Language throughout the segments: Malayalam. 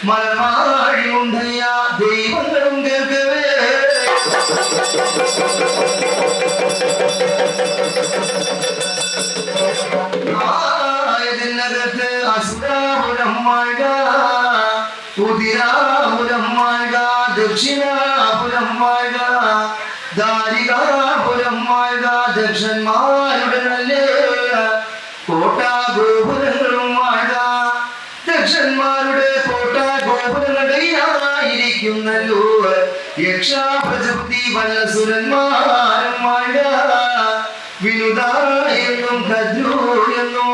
മലമാഴി ഉണ്ടയ ദൈവങ്ങളും കേൾക്കവേ ആയതിനകത്ത് അസുരാപുരം മഴ ഉദിരാപുരം മഴ ദക്ഷിണാപുരം മഴ ദാരികാപുരം മഴ ദക്ഷന്മാരുടെ നല്ല കോട്ടാഗോപുരങ്ങളും മഴ ദക്ഷന്മാരുടെ കോട്ടാഗോപുരങ്ങളിലായിരിക്കുന്നല്ലോ യക്ഷാ പ്രജപതി വല്ലസുരന്മാരും മഴ വിനുത എന്നും കദ്രു എന്നും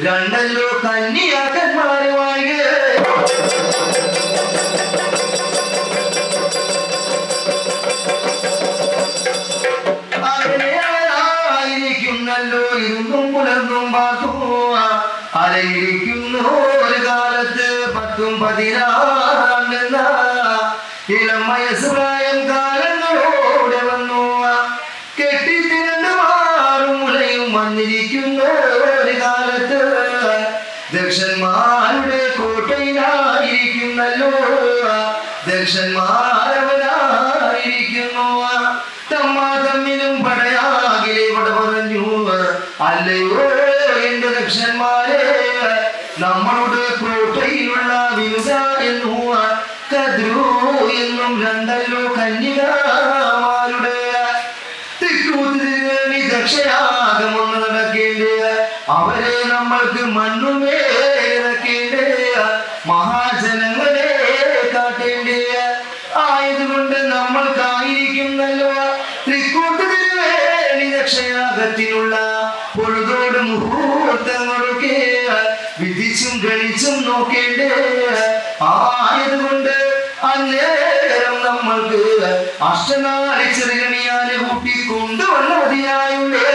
രണ്ടല്ലോ കന്യാക്കന്മാരുമായി അങ്ങനെയായിരിക്കുന്നല്ലോ ഇരുന്നും പുലർന്നും പാത്തു അലയിരിക്കുന്നു ഒരു കാലത്ത് 10-16 ഇളം വയസ്സുപ്രായം കാലങ്ങളോടെ വന്നു കെട്ടിത്തിരണ്ട് മാറും മുലയും വന്നിരിക്കുന്ന ഒരു കാലത്ത് ദക്ഷന്മാരുടെ കോട്ടയിലായിരിക്കുന്നല്ലോ ദക്ഷന്മാരവരായിരിക്കുന്നു തമ്മിലും പടയാകിലെ പട പറഞ്ഞു അല്ലയോ എന്റെ ദക്ഷന്മാരെ നമ്മളുടെ കോട്ടയിലുള്ള വിനുത എന്നു കദ്രു എന്നും രണ്ടല്ലോ കന്യകമാരുടെ ദക്ഷയാഗമൊന്ന് നടക്കേണ്ടേ അവരെ നമ്മൾക്ക് മണ്ണുമേറക്കേണ്ടേ മഹാജനങ്ങളെ കാട്ടേണ്ടേ ആയതുകൊണ്ട് നമ്മൾക്കായിരിക്കുന്നല്ലോ തൃക്കൂട്ട് തിരുവേണി ദക്ഷയാഗത്തിനുള്ള പൊഴുതോട് മുഹൂർത്തങ്ങളൊക്കെ വിധിച്ചും ഗണിച്ചും നോക്കേണ്ടേ ആയതുകൊണ്ട് അന്നേരം നമ്മൾക്ക് അഷ്ടനാളി ചെറുകണിയാനെ കൂട്ടി കൊണ്ടുവന്ന മതിയായുള്ളേ